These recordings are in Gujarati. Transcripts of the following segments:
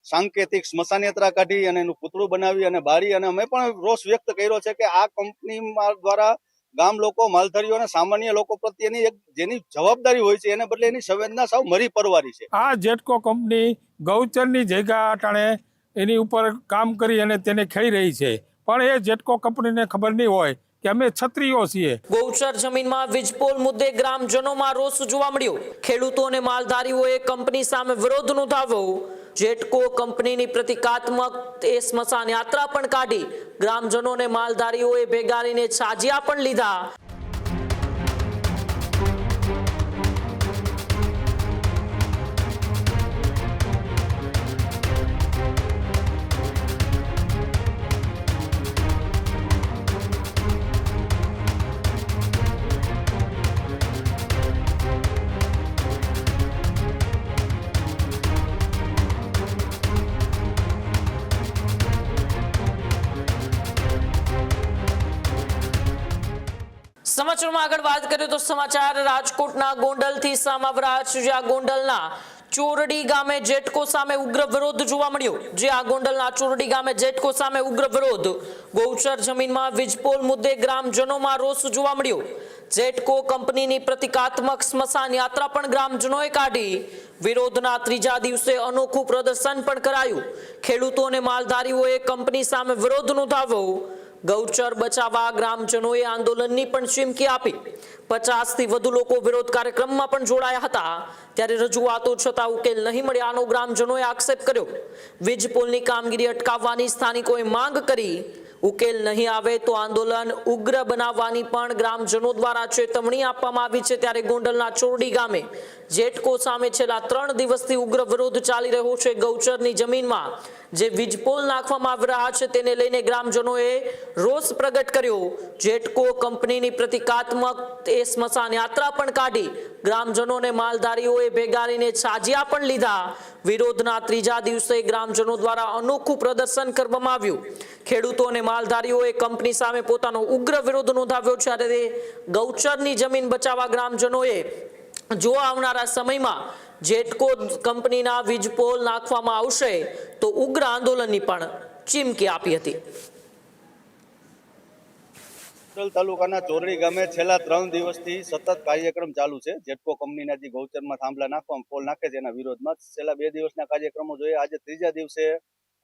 સાંકેતિક સ્મશાન યાત્રા કાઢી અને એનું પૂતળું બનાવી અને બાળી અને અમે પણ રોષ વ્યક્ત કર્યો છે કે આ કંપની દ્વારા ગામ લોકો, માલધારીઓ અને સામાન્ય લોકો પ્રત્યેની એક જેની જવાબદારી હોય છે એને બદલે એની સંવેદના સાવ મરી પરવારી છે। આ જેટકો કંપની ગૌચરની જગ્યા અટાણે એની ઉપર કામ કરી અને તેને ખાઈ રહી છે, પણ એ જેટકો કંપનીને ખબર નહીં હોય કે અમે ક્ષત્રિયો છીએ। ગૌચર જમીનમાં વીજપોલ મુદ્દે ગ્રામજનોમાં રોષ જોવા મળ્યો। ખેડૂતો અને માલધારીઓએ કંપની સામે વિરોધ નોંધાવ્યો। જેટકો કંપનીની પ્રતિકાત્મક સ્મશાન યાત્રા પણ કાઢી ગ્રામજનો અને માલધારીઓએ ભેગારીને છાજિયા પણ લીધા। સમાચારમાં આગળ વાત કરીએ તો સમાચાર રાજકોટના ગોંડલથી સામાવરા છે, જ્યાં ગોંડલના ચોરડી ગામે જેટકો સામે ઉગ્ર વિરોધ જોવા મળ્યો। જ્યાં ગોંડલના ચોરડી ગામે જેટકો સામે ઉગ્ર વિરોધ। ગૌચર જમીનમાં વીજપોલ મુદ્દે ગ્રામજનોમાં રોષ જોવા મળ્યો। જેટકો કંપનીની પ્રતિકાત્મક સ્મશાન યાત્રા પણ ગ્રામજનોએ કાઢી। વિરોધના ત્રીજા દિવસે અનોખું પ્રદર્શન પણ કરાયું। ખેડૂતો અને માલધારીઓએ કંપની સામે વિરોધ નોંધાવ્યો। ગૌચર બચાવવા ગ્રામજનોએ આંદોલનની પણ ચીમકી આપી। 50થી વધુ લોકો વિરોધ કાર્યક્રમમાં પણ જોડાયા હતા। ત્યારે રજૂઆતો છતાં ઉકેલ નહીં મળ્યાનો ગ્રામજનોએ આક્ષેપ કર્યો। વીજપોલની કામગીરી અટકાવવાની સ્થાનિકોએ માંગ કરી। ઉકેલ નહીં આવે તો આંદોલન ઉગ્ર બનાવવાની પણ ગ્રામજનો દ્વારા ચેતવણી આપવામાં આવી છે। ત્યારે ગોંડલના ચોરડી ગામે જેટકો સામે છેલ્લા 3 દિવસથી ઉગ્ર વિરોધ ચાલી રહ્યો છે। ગૌચરની જમીનમાં જે વીજપોલ નાખવામાં આવી રહ્યા છે તેને લઈને ગ્રામજનોએ રોષ પ્રગટ કર્યો। જેટકો કંપનીની પ્રતિકાત્મક સ્મશાન યાત્રા પણ કાઢી ગ્રામજનો અને માલધારીઓએ ભેગારીને છાજિયા પણ લીધા। વિરોધના ત્રીજા દિવસે ગ્રામજનો દ્વારા અનોખું પ્રદર્શન કરવામાં આવ્યું। ખેડૂતો અને માલધારીઓએ કંપની સામે પોતાનો ઉગ્ર વિરોધ નોંધાવ્યો છે। ત્યારે ગૌચરની જમીન બચાવવા ગ્રામજનોએ જો આવનારા સમયમાં જેટકો કંપનીના વીજપોલ નાખવામાં આવશે તો ઉગ્ર આંદોલનની પણ ચીમકી આપી હતી। તાલુકાના ચોરડી ગામે છેલ્લા 3 દિવસથી સતત કાર્યક્રમ ચાલુ છે। જેટકો કંપનીના જે ગૌચરમાં થાંભલા નાખવામાં પોલ નાખે છે એના વિરોધમાં છેલ્લા 2 દિવસના કાર્યક્રમો જોઈએ। આજે ત્રીજા દિવસે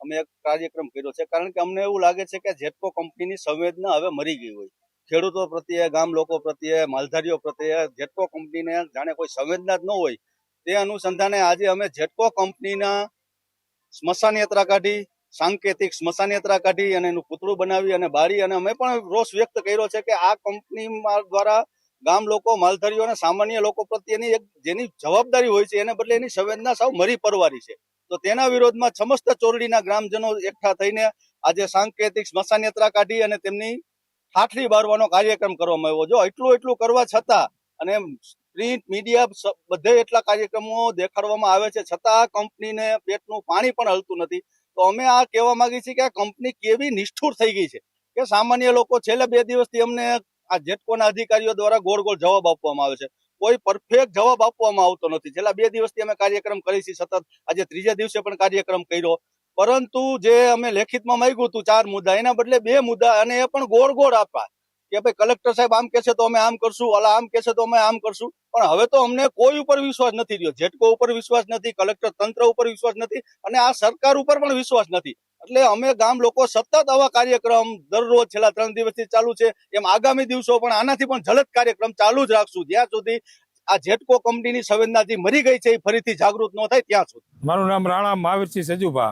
અમે એક કાર્યક્રમ કર્યો છે, કારણ કે અમને એવું લાગે છે કે જેટકો કંપનીની સંવેદના હવે મરી ગઈ હોય। ખેડૂતો પ્રત્યે, ગામ લોકો પ્રત્યે, માલધારીઓ પ્રત્યે જેટકો કંપનીને જાણે કોઈ સંવેદના જ ન હોય। તે અનુસંધાને આજે અમે જેટકો કંપનીના સ્મશાન યાત્રા કાઢી, સાંકેતિક સ્મશાન યાત્રા કાઢી અને એનું પૂતળું બનાવી અને બાળી અને અમે પણ રોષ વ્યક્ત કર્યો છે કે આ કંપની દ્વારા ગામ લોકો, માલધારીઓ અને સામાન્ય લોકો પ્રત્યેની એક જેની જવાબદારી હોય છે એને બદલે એની સંવેદના સાવ મરી પરવારી છે। તો તેના વિરોધમાં સમસ્ત ચોરડીના ગ્રામજનો એકઠા થઈને આજે સાંકેતિક સ્મશાન યાત્રા કાઢી અને તેમની ઠાઠડી બાળવાનો કાર્યક્રમ કરવામાં આવ્યો। જો એટલું કરવા છતાં અને પ્રિન્ટ મીડિયા બધે એટલા કાર્યક્રમો દેખાડવામાં આવે છે છતાં કંપનીને પેટનું પાણી પણ હલતું નથી। તો અમે આ કહેવા માંગીએ છીએ કે આ કંપની કેવી નિષ્ઠુર થઈ ગઈ છે કે સામાન્ય લોકો છેલ્લા 2 દિવસથી અમને આ જેટકોના અધિકારીઓ દ્વારા ગોળ જવાબ આપવામાં આવે છે। કોઈ પરફેક્ટ જવાબ આપવામાં આવતો નથી। છેલ્લા 2 દિવસથી અમે કાર્યક્રમ કરી છીએ સતત, આજે ત્રીજા દિવસે પણ કાર્યક્રમ કર્યો, પરંતુ જે અમે લેખિતમાં માંગ્યું હતું 4 મુદ્દા એના બદલે 2 મુદ્દા અને એ પણ ગોળ આપ્યા કે ભાઈ કલેક્ટર સાહેબ આમ કહેશે તો અમે આમ કરશું, ઓલા આમ કહેશે તો અમે આમ કરશું। પણ હવે તો અમને કોઈ ઉપર વિશ્વાસ નથી રહ્યો। જેટકો ઉપર વિશ્વાસ નથી, કલેક્ટર તંત્ર ઉપર વિશ્વાસ નથી અને આ સરકાર ઉપર પણ વિશ્વાસ નથી। એટલે અમે ગામ લોકો સતત આવા કાર્યક્રમ દરરોજ છેલ્લા 3 દિવસથી ચાલુ છે, એમ આગામી દિવસો પણ આનાથી પણ જલદ કાર્યક્રમ ચાલુ જ રાખશું જ્યાં સુધી આ જેટકો કંપનીની સંવેદનાથી મરી ગઈ છે એ ફરીથી જાગૃત ન થાય ત્યાં સુધી। મારું નામ રાણા મહાવીરસિંહ સજુભા।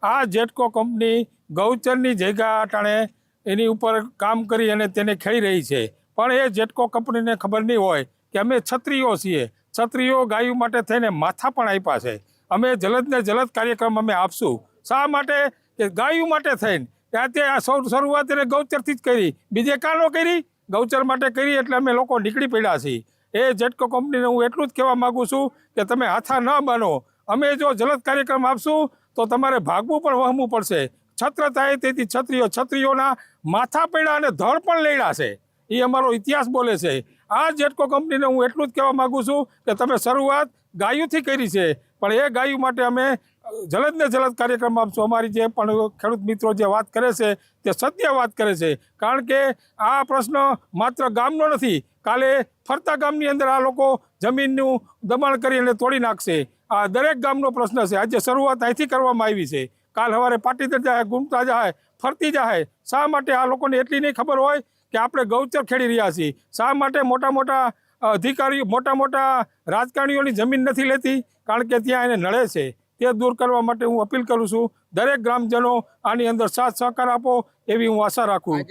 આ જેટકો કંપની ગૌચરની જગ્યા અટાણે એની ઉપર કામ કરી અને તેને ખાઈ રહી છે, પણ એ જેટકો કંપનીને ખબર નહીં હોય કે અમે ક્ષત્રિયો છીએ। ક્ષત્રિયો ગાયો માટે થઈને માથા પણ આપ્યા છે। અમે જલદને જલદ કાર્યક્રમ અમે આપશું। શા માટે કે ગાયો માટે થઈને ત્યાં શરૂઆત એને ગૌચરથી જ કરી, બીજે કાં ન કરી, ગૌચર માટે કરી એટલે અમે લોકો નીકળી પડ્યા છીએ। એ જેટકો કંપનીને હું એટલું જ કહેવા માગું છું કે તમે હાથા ન બનો। અમે જો જલદ કાર્યક્રમ આપશું તો તમારે ભાગવું પણ વહમવું પડશે। છત્ર થાય તેથી ક્ષત્રિયોના માથા પડ્યા અને ધડ પણ લેડા છે, એ અમારો ઇતિહાસ બોલે છે। આ જેટકો કંપનીને હું એટલું જ કહેવા માગું છું કે તમે શરૂઆત ગાયોથી કરી છે, પણ એ ગાયો માટે અમે જલદ ને જલદ કાર્યક્રમ આપશું. અમારી જે પણ ખેડૂત મિત્રો જે વાત કરે છે તે સત્ય વાત કરે છે, કારણ કે આ પ્રશ્ન માત્ર ગામનો નથી. કાલે ફરતા ગામની અંદર આ લોકો જમીનનું દબાણ કરી અને તોડી નાખશે. આ દરેક ગામનો પ્રશ્ન છે. આજે શરૂઆત અહીંથી કરવામાં આવી છે. કાલ સવારે પાટીદાર જાય, ગુમતા જાય, ફરતી જાય. શા માટે આ લોકોને એટલી નહીં ખબર હોય કે આપણે ગૌચર ખેડી રહ્યા છીએ? શા માટે મોટા મોટા અધિકારીઓ, મોટા મોટા રાજકારણીઓની જમીન નથી લેતી? કારણ કે ત્યાં એને નડે છે. તે દૂર કરવા માટે હું અપીલ કરું છું. દરેક ગ્રામજનો આની અંદર સાથ સહકાર આપો એવી હું આશા રાખું.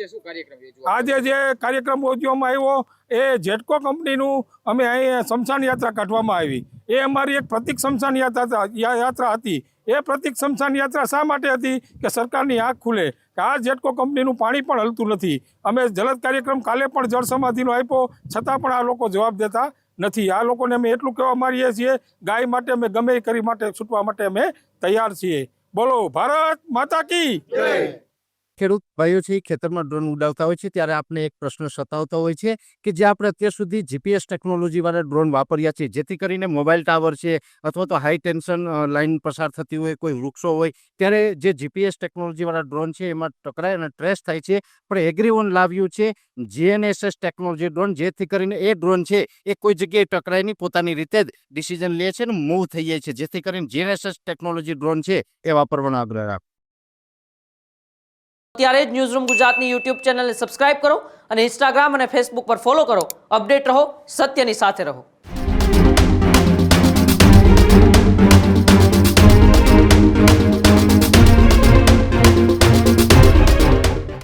આજે જે કાર્યક્રમ યોજવામાં આવ્યો એ જેટકો કંપનીનું અમે અહીં સ્મશાન યાત્રા કાઢવામાં આવી. એ અમારી એક પ્રતિક સ્મશાન યાત્રા હતી. એ પ્રતિક સ્મશાન યાત્રા શા માટે હતી કે સરકારની આંખ ખુલે કે આ જેટકો કંપનીનું પાણી પણ હલતું નથી. અમે જલદ કાર્યક્રમ કાલે પણ જળ સમાધિનો આપ્યો, છતાં પણ આ લોકો જવાબ દેતા નથી. આ લોકોને અમે એટલું કહેવા માંગીએ છીએ, ગાય માટે અમે ગમે કરી માટે છૂટવા માટે અમે તૈયાર છીએ. બોલો ભારત માતા કી જય. ખેડૂત ભાઈઓ છે ખેતરમાં ડ્રોન ઉડાવતા હોય છે ત્યારે આપણે એક પ્રશ્ન સતાવતો હોય છે કે જે આપણે અત્યાર સુધી જીપીએસ ટેકનોલોજી વાળા ડ્રોન વાપર્યા છે, જેથી કરીને મોબાઈલ ટાવર છે અથવા તો હાઈ ટેન્શન લાઈન પસાર થતી હોય, કોઈ વૃક્ષો હોય, ત્યારે જે જીપીએસ ટેકનોલોજી વાળા ડ્રોન છે એમાં ટકરાય અને ટ્રેસ થાય છે. પણ એગ્રીવન લાવ્યું છે GNSS ટેકનોલોજી ડ્રોન, જેથી કરીને એ ડ્રોન છે એ કોઈ જગ્યાએ ટકરાય નહીં, પોતાની રીતે જ ડિસિઝન લે છે અને મૂવ થઈ જાય છે. જેથી કરીને GNSS ટેકનોલોજી ડ્રોન છે એ વાપરવાનો આગ્રહ રાખો. ત્યારે જ ન્યૂઝરૂમ ગુજરાતની યુટ્યુબ ચેનલને સબસ્ક્રાઇબ કરો અને ઇન્સ્ટાગ્રામ અને ફેસબુક પર ફોલો કરો. અપડેટ રહો, સત્યની સાથે રહો.